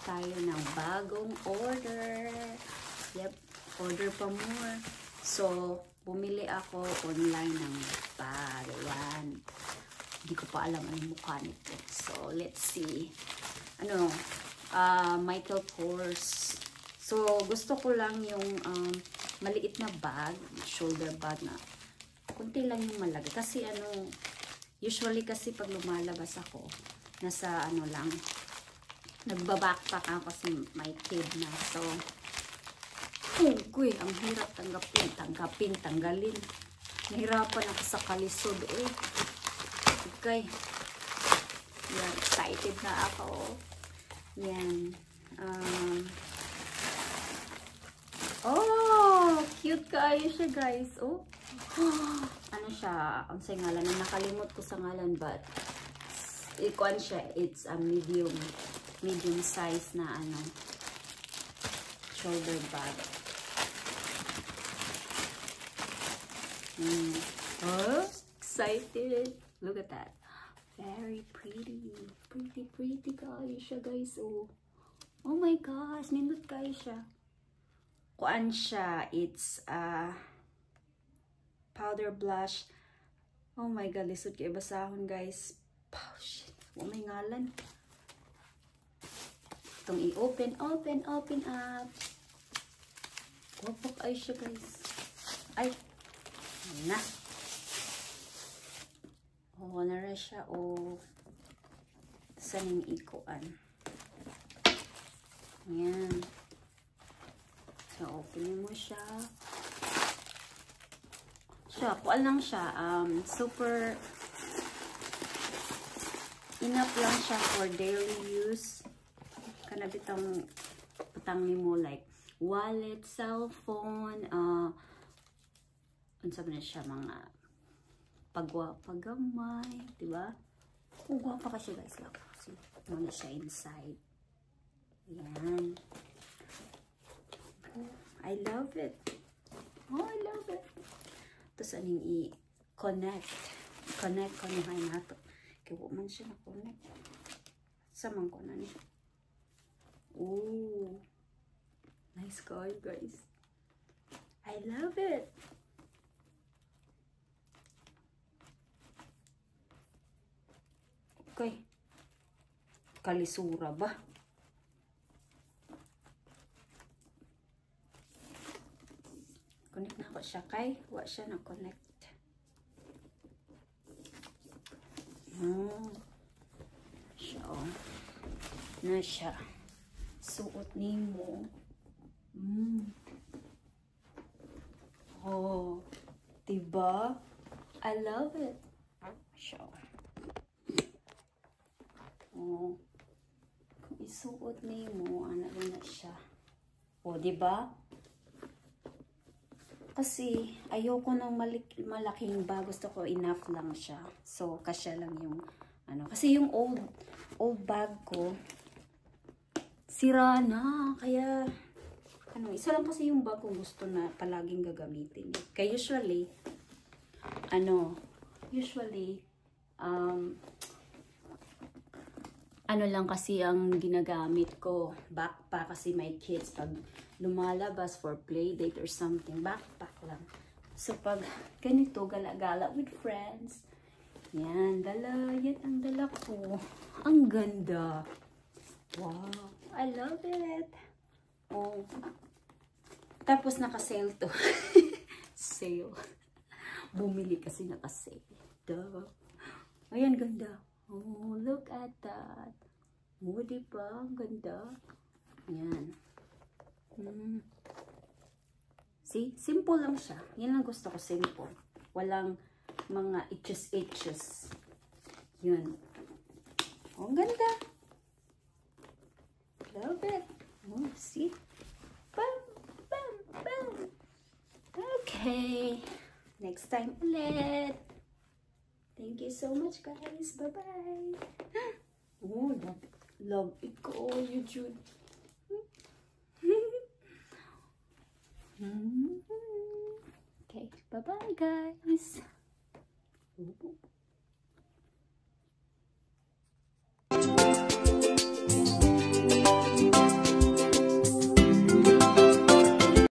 tayo ng bagong order. Yep, order pa more. So, bumili ako online ng bag. Ayan. Hindi ko pa alam ang mukha nito. So, let's see. Ano, Michael Kors. So, gusto ko lang yung maliit na bag, shoulder bag na kunti lang yung malagay. Kasi ano, usually kasi pag lumalabas ako, nasa ano lang, nagbabackpack ako kasi may kid na. So, ang hirap tanggalin. Nahirapan ako sa kalisod eh. Okay. Yan, excited na ako. Yan. Oh, cute kayo siya, guys. Oh. Ano siya? Ang say ngalan na nakalimot ko sa ngalan, but ikuan siya. It's a medium size na ano shoulder bag. Oh, excited. Look at that. Very pretty. Pretty kayo siya, guys. Oh my gosh. Nindot kayo siya. Kuan siya. It's powder blush. Oh my god. Lisod kayo basahon, guys. Oh, shit. Oh my ngalan. Itong i-open up. Wapok ay siya, guys. Ay. Na. Oh, nara siya. Oh. Saan yung ikuan? Ayan. So, open mo siya. Kuan lang siya. Super enough lang siya for daily use. Kanabitang putang mo like wallet, cellphone, unsa man siya mga paggamay, diba? Oh, gwapa ka siya, guys. Kasi ano siya inside. Ayan. Oh, I love it. Oh, I love it. Tapos aning i-connect ko ni hay nato. Kaya man siya na-connect. Samang ko na niya. Oh, nice car, guys. I love it. Okay. Kalisura ba? Connect na ako siya kay. Wa siya na-connect. Siya, oh. Na siya. Suot ni mo. Oh. Diba? I love it. Siya. Oh. Kung isuot ni mo, ano rin na siya. Oh, diba? Kasi ayoko ng malaking bag, gusto ko enough lang siya. So kasya lang yung ano, kasi yung old bag ko sira na, kaya ano, isa lang kasi yung bag ko gusto na palaging gagamitin. Kaya usually ano lang kasi ang ginagamit ko, backpack, kasi my kids pag lumalabas for play date or something, backpack lang. So pag ganito, gala-gala with friends, yan, yan ang dala ko. Ang ganda. Wow, I love it. Oh. Tapos naka-sale to. Sale. Bumili kasi naka-sale. Duh. Ayan, ganda. Oh, look at that. Oh, diba? Ang ganda. Ayan. See? Simple lang siya. Yan lang gusto ko, simple. Walang mga itches. Yun. Oh, ang ganda. Love it. Oh, see? Bam! Okay. Next time ulit. Thank you so much, guys. Bye-bye. Oh, love it ko, YouTube. Okay, bye-bye, guys.